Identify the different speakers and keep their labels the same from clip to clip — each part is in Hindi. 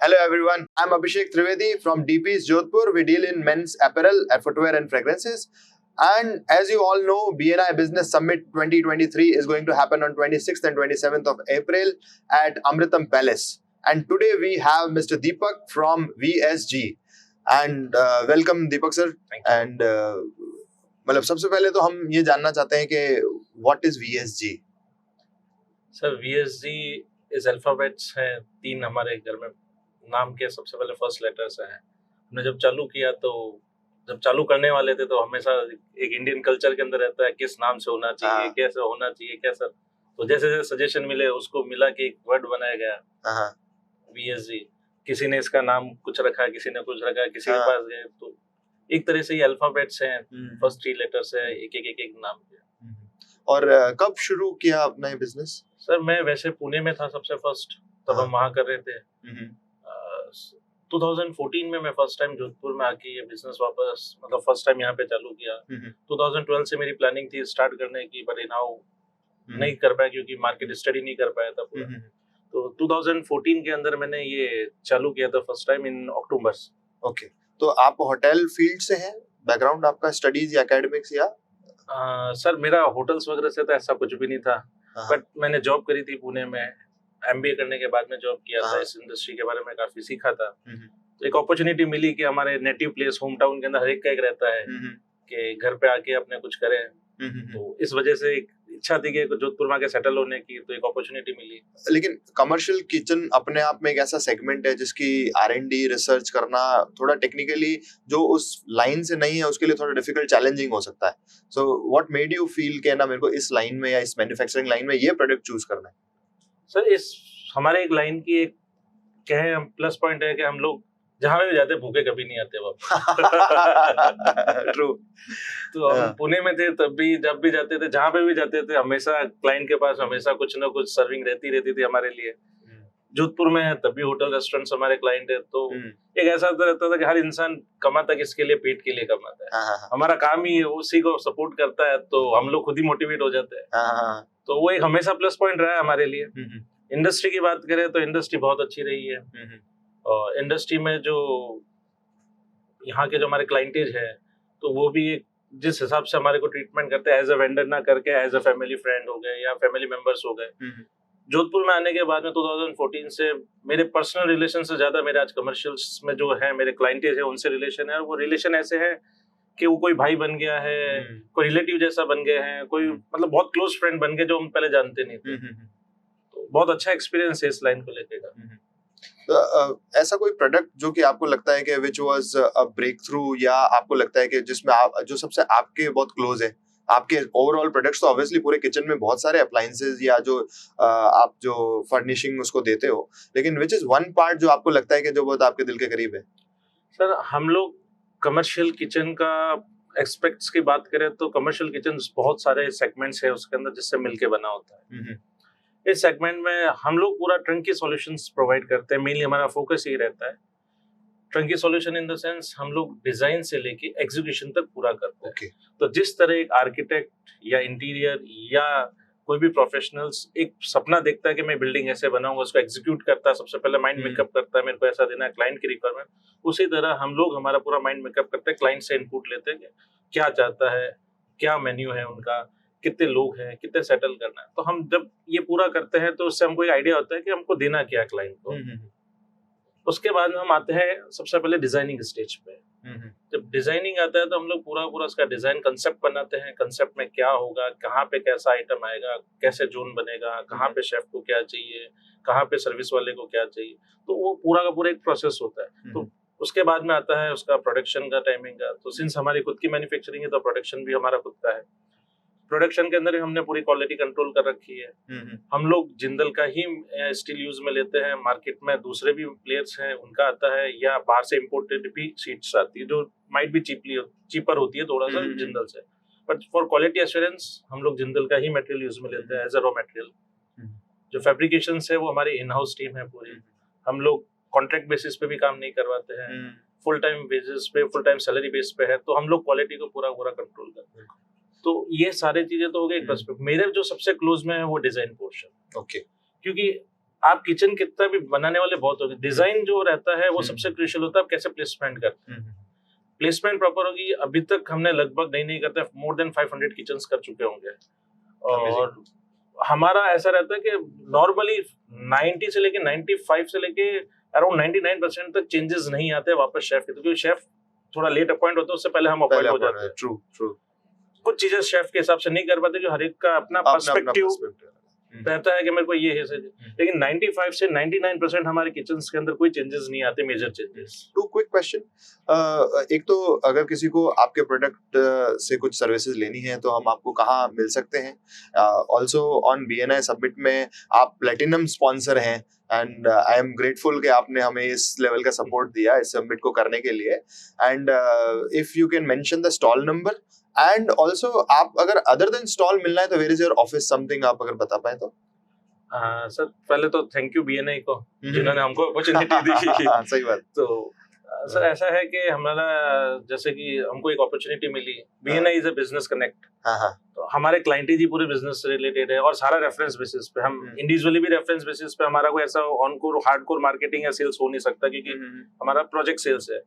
Speaker 1: Hello everyone, I'm Abhishek Trivedi from DP's Jodhpur. We deal in men's apparel, footwear and fragrances. And as you all know, BNI Business Summit 2023 is going to happen on 26th and 27th of April at Amritam Palace. And today we have Mr. Deepak from VSG. And welcome Deepak sir.
Speaker 2: Thank you.
Speaker 1: And मतलब सबसे पहले तो हम ये जानना चाहते हैं कि what is VSG?
Speaker 2: Sir VSG इस अल्फाबेट्स हैं, 3 हमारे घर में नाम के सबसे पहले फर्स्ट लेटर्स हैं। हमने जब चालू किया तो जब चालू करने वाले थे तो हमेशा एक इंडियन कल्चर के अंदर रहता है किस नाम से होना चाहिए, कैसे होना चाहिए, कैसा। तो जैसे जैसे सजेशन मिले उसको मिला कि एक वर्ड बनाया गया VSG। किसी ने इसका नाम कुछ रखा, किसी ने कुछ रखा, किसी के पास गए, तो एक तरह से ये अल्फाबेट्स हैं, फर्स्ट 3 लेटर्स है, एक नाम के।
Speaker 1: और कब शुरू किया अपना ये बिजनेस?
Speaker 2: सर मैं वैसे पुणे में था सबसे फर्स्ट, तब हम वहाँ कर रहे थे। 2014 में मैं फर्स्ट टाइम जोधपुर में आके ये बिजनेस वापस मतलब फर्स्ट टाइम यहाँ पे चालू किया। 2012 से मेरी प्लानिंग थी स्टार्ट करने की, बट नाउ नहीं कर पाया क्योंकि मार्केट स्टडी नहीं कर पाया था पूरा। तो 2014 के अंदर मैंने ये चालू किया था first time in October.
Speaker 1: Okay, तो आप होटल फील्ड से हैं? बैकग्राउंड आपका स्टडीज या एकेडमिक्स या?
Speaker 2: सर मेरा होटल्स वगैरह से तो ऐसा कुछ भी नहीं था, बट मैंने जॉब करी थी पुणे में। MBA करने के बाद में जॉब किया था, इस इंडस्ट्री के बारे में काफी सीखा था। तो एक अपॉर्चुनिटी मिली कि हमारे नेटिव प्लेस होम टाउन के अंदर हर एक का एक रहता है कि घर पे आके अपने कुछ करें। तो इस वजह से एक इच्छा थी कि जोधपुर में आके सेटल होने की, तो एक अपॉर्चुनिटी मिली।
Speaker 1: लेकिन कमर्शियल किचन अपने आप में एक ऐसा सेगमेंट है जिसकी R&D रिसर्च करना थोड़ा टेक्निकली जो उस लाइन से नहीं है उसके लिए थोड़ा डिफिकल्ट चैलेंजिंग हो सकता है। So what made you feel कि ना मेरे को इस लाइन में या इस मैन्युफैक्चरिंग लाइन में ये प्रोडक्ट चूज करना है?
Speaker 2: सर इस हमारे एक लाइन की एक कहे प्लस पॉइंट है कि हम लोग जहाँ भी जाते भूखे कभी नहीं आते वापस।
Speaker 1: ट्रू।
Speaker 2: तो हम पुणे में थे तब भी, जब भी जाते थे, जहाँ पे भी जाते थे, हमेशा क्लाइंट के पास हमेशा कुछ ना कुछ सर्विंग रहती थी हमारे लिए। जोधपुर में है तब भी होटल रेस्टोरेंट्स हमारे क्लाइंट है, तो एक ऐसा रहता था कि हर इंसान कमाता किसके लिए, पेट के लिए कमाता है। हमारा काम ही उसी को सपोर्ट करता है, तो हम लोग खुद ही मोटिवेट हो जाते हैं। तो वो एक हमेशा प्लस पॉइंट रहा है हमारे लिए। इंडस्ट्री की बात करें तो इंडस्ट्री बहुत अच्छी रही है। और इंडस्ट्री में जो यहाँ के जो हमारे क्लाइंटेज है, तो वो भी एक जिस हिसाब से हमारे को ट्रीटमेंट करते हैं, एज अ वेंडर ना करके एज अ फैमिली फ्रेंड हो गए या फैमिली मेंबर्स हो गए। जोधपुर में आने के बाद में 2014 से मेरे पर्सनल रिलेशन से ज्यादा मेरे आज कमर्शियल्स में जो है मेरे क्लाइंटेज है उनसे रिलेशन है। और वो रिलेशन ऐसे है कि वो कोई भाई बन गया है, कोई रिलेटिव जैसा बन गए हैं, कोई मतलब बहुत क्लोज फ्रेंड बन गए जो हम पहले जानते नहीं थे। तो बहुत अच्छा एक्सपीरियंस है इस लाइन को लेके का।
Speaker 1: तो ऐसा कोई प्रोडक्ट जो कि आपको लगता है कि which was a breakthrough, या आपको लगता है कि जिसमें आप जो सबसे आपके बहुत क्लोज है? आपके ओवरऑल प्रोडक्ट्स तो ऑब्वियसली पूरे किचन में बहुत सारे अप्लायंसेस या जो आप जो फर्निशिंग उसको देते हो, लेकिन विच इज वन पार्ट जो आपको लगता है कि जो बहुत आपके दिल के करीब है?
Speaker 2: सर हम लोग कमर्शियल किचन का एस्पेक्ट्स की बात करें तो कमर्शियल किचन बहुत सारे सेगमेंट्स है उसके अंदर जिससे मिलके बना होता है। इस सेगमेंट में हम लोग पूरा ट्रंकी सॉल्यूशंस प्रोवाइड करते हैं। मेनली हमारा फोकस यही रहता है ट्रंकी सॉल्यूशन इन द सेंस हम लोग डिजाइन से लेके एग्जीक्यूशन तक पूरा करते हैं। तो जिस तरह एक आर्किटेक्ट या इंटीरियर या कोई भी प्रोफेशनल्स एक सपना देखता है कि मैं बिल्डिंग ऐसे बनाऊंगा, उसको एग्जीक्यूट करता है, सबसे पहले माइंड मेकअप करता है, मेरे को ऐसा देना है, क्लाइंट की रिक्वायरमेंट। उसी तरह हम लोग हमारा पूरा माइंड मेकअप करते हैं, क्लाइंट से इनपुट लेते हैं क्या चाहता है, क्या मेन्यू है उनका, कितने लोग हैं, कितने सेटल करना है। तो हम जब ये पूरा करते हैं तो उससे हमको एक आइडिया होता है कि हमको देना क्या क्लाइंट को। उसके बाद में हम आते हैं सबसे पहले डिजाइनिंग स्टेज पे। जब डिजाइनिंग आता है तो हम लोग पूरा उसका डिजाइन कंसेप्ट बनाते हैं। कंसेप्ट में क्या होगा, कहाँ पे कैसा आइटम आएगा, कैसे जोन बनेगा, कहाँ पे शेफ को क्या चाहिए, कहाँ पे सर्विस वाले को क्या चाहिए, तो वो पूरा का पूरा एक प्रोसेस होता है। तो उसके बाद में आता है उसका प्रोडक्शन का, टाइमिंग का। तो सिंस हमारी खुद की मैन्युफैक्चरिंग है तो प्रोडक्शन भी हमारा खुद का है। प्रोडक्शन के अंदर हमने पूरी क्वालिटी कंट्रोल कर रखी है। हम लोग जिंदल का ही स्टील यूज में लेते हैं। मार्केट में दूसरे भी प्लेयर्स हैं उनका आता है, या बाहर से इंपोर्टेड भी शीट्स आती है जो माइट भी चीपर होती है थोड़ा सा जिंदल से, बट फॉर क्वालिटी एश्योरेंस हम लोग जिंदल का ही मटेरियल यूज में लेते हैं एज अ रॉ मटेरियल। जो फैब्रिकेशन है वो हमारी इन हाउस टीम है पूरी। हम लोग कॉन्ट्रैक्ट बेसिस पे भी काम नहीं करवाते हैं, फुल टाइम बेसिस पे, फुल टाइम सैलरी बेस पे है, तो हम लोग क्वालिटी को पूरा कंट्रोल करते हैं। तो ये सारी चीजें तो हो गई। मेरे जो सबसे क्लोज में है वो डिजाइन पोर्शन।
Speaker 1: ओके।
Speaker 2: क्योंकि आप किचन कितना भी बनाने वाले बहुत होंगे, डिजाइन जो रहता है वो सबसे क्रूशियल होता है, आप कैसे प्लेसमेंट करते हैं, प्लेसमेंट प्रॉपर होगी। अभी तक हमने लगभग नहीं करते, मोर देन 500 किचन्स कर चुके होंगे, और हमारा ऐसा रहता है कि नॉर्मली 90 से लेके 95 से लेके अराउंड 99% तक चेंजेस नहीं आते वापस शेफ के, क्योंकि शेफ थोड़ा लेट अपॉइंट होता है, उससे पहले हम अपॉइंट हो जाते हैं।
Speaker 1: ट्रू।
Speaker 2: कुछ चीजें शेफ के हिसाब से नहीं कर पाते, जो हर एक का अपना पर्सपेक्टिव रहता है कि मेरे को ये है, लेकिन 95 से 99% हमारे किचन्स के अंदर कोई चेंजेस नहीं आते, major changes.
Speaker 1: Two quick question, एक तो अगर किसी को आपके प्रोडक्ट से कुछ सर्विसेज लेनी है तो हम आपको कहाँ मिल सकते हैं? ऑल्सो ऑन BNI सब्मिट में आप प्लेटिनम स्पॉन्सर हैं, एंड आई एम ग्रेटफुल कि आपने हमें इस लेवल का सपोर्ट दिया इस सब्मिट को करने के लिए। And if you can mention the stall number, and also आप अगर अदर देन स्टॉल मिलना है तो where is your office, something आप अगर बता पाए तो।
Speaker 2: सर पहले तो थैंक यू BNI को जिन्होंने हमको अपॉर्चुनिटी दी।
Speaker 1: सही बात।
Speaker 2: तो सर ऐसा है कि हमारा जैसे कि हमको एक अपॉर्चुनिटी मिली, BNI is a business connect, तो हमारे क्लाइंट ही पूरे बिजनेस से रिलेटेड है, और सारा रेफरेंस बेसिस पे, हम इंडिविजुअली भी रेफरेंस बेसिस पे, हमारा कोई ऐसा ऑनकोर हार्डकोर मार्केटिंग या सेल्स हो नहीं सकता, क्योंकि हमारा प्रोजेक्ट सेल्स है।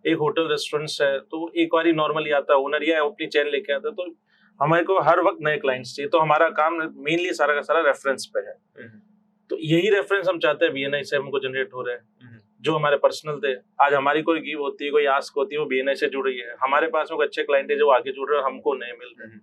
Speaker 2: एक होटल रेस्टोरेंट्स है तो एक बार ही नॉर्मली आता है ओनर या अपनी चेन लेके आता है, तो हमारे को हर वक्त नए क्लाइंट्स चाहिए, तो हमारा काम मेनली सारा का सारा रेफरेंस पे है। तो यही रेफरेंस हम चाहते हैं BNI से हमको जनरेट हो रहे हैं, जो हमारे पर्सनल थे। आज हमारी कोई गिव होती है, कोई आस्क होती है, वो BNI से जुड़ रही है, हमारे पास में अच्छे क्लाइंट है जो आगे जुड़ रहे हैं, हमको नए मिल रहे हैं।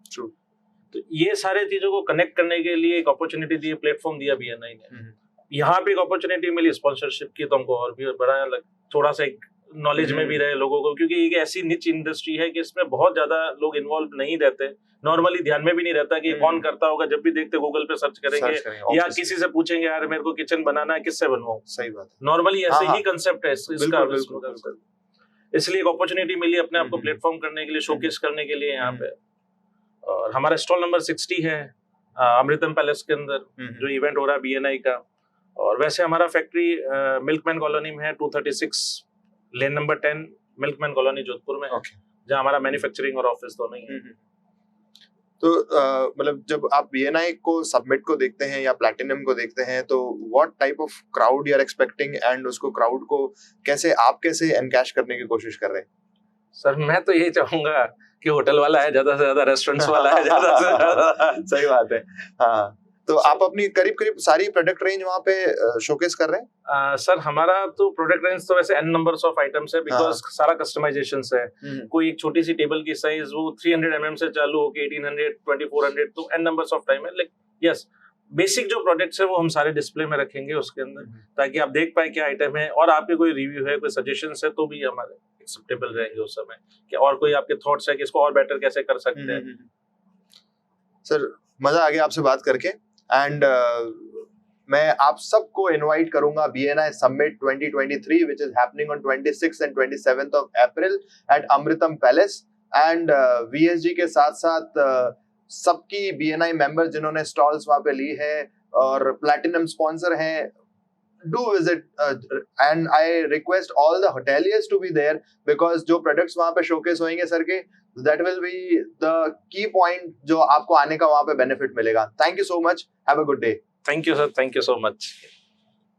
Speaker 2: तो ये सारे चीजों को कनेक्ट करने के लिए एक अपॉर्चुनिटी दी, प्लेटफॉर्म दिया BNI ने। यहाँ पे एक अपॉर्चुनिटी मिली स्पॉन्सरशिप की, तो हमको और भी बड़ा थोड़ा सा एक नॉलेज में भी रहे लोगों को, क्योंकि एक ऐसी निच इंडस्ट्री है कि इसमें बहुत ज्यादा लोग इन्वॉल्व नहीं रहते, नॉर्मली ध्यान में भी नहीं रहता कि कौन करता होगा। जब भी देखते गूगल पे सर्च करेंगे या किसी से पूछेंगे यार मेरे को किचन बनाना है, किससे बनवाऊं।
Speaker 1: सही बात है,
Speaker 2: नॉर्मली ऐसे ही कंसेप्ट है इसका। इसलिए एक अपॉर्चुनिटी मिली अपने आप को प्लेटफॉर्म करने के लिए, शोकेस करने के लिए यहाँ पे। और हमारा स्टॉल नंबर 60 है अमृतम पैलेस के अंदर, जो इवेंट हो रहा है BNI का। और वैसे हमारा फैक्ट्री मिल्कमैन कॉलोनी में है, 236 lane number 10 milkman colony Jodhpur में, जहाँ हमारा मैन्युफैक्चरिंग और ऑफिस दोनों ही है।
Speaker 1: तो मतलब जब आप BNI को सबमिट को देखते हैं या प्लैटिनम को देखते हैं, तो what type of crowd you are expecting, and उसको क्राउड को कैसे एनकैश करने की कोशिश कर रहे हैं?
Speaker 2: सर मैं तो यही चाहूंगा कि होटल वाला है ज्यादा से ज्यादा, रेस्टोरेंट्स वाला है ज्यादा से ज्यादा।
Speaker 1: सही बात है। हाँ, तो आप अपनी करीब सारी प्रोडक्ट रेंज वहाँ पे शोकेस कर रहे हैं?
Speaker 2: सर हमारा तो प्रोडक्ट रेंज तो वैसे n नंबर्स ऑफ आइटम्स है, बिकॉज सारा कस्टमाइजेशंस है। कोई एक छोटी सी टेबल की साइज वो 300 mm से चालू होके 1800 2400, तो n नंबर्स ऑफ टाइम है। लाइक यस, बेसिक जो प्रोडक्ट्स है वो हम सारे डिस्प्ले में रखेंगे उसके अंदर, ताकि आप देख पाए क्या आइटम है, और आपके कोई रिव्यू है, कोई सजेशंस है तो भी हमारे एक्सेप्टेबल रहेंगे उस समय, कि और कोई आपके थॉट्स है कि इसको और बेटर कैसे कर सकते हैं।
Speaker 1: सर मजा आ गया आपसे बात करके, एंड मैं आप सबको इनवाइट करूंगा BNI Summit 2023 which is happening on 26th and 27th of April at Amritam Palace, and VSG के साथ साथ सबकी BNI मेंबर जिन्होंने स्टॉल्स वहाँ पे ली है और प्लैटिनम स्पॉन्सर हैं, do visit and I request all the hoteliers to be there, because जो प्रोडक्ट्स वहाँ पे शोकेस होंगे सर के, that will be the key point जो आपको आने का वहाँ पे बेनिफिट मिलेगा। Thank you so much, have a good day.
Speaker 2: Thank you sir, thank you so much.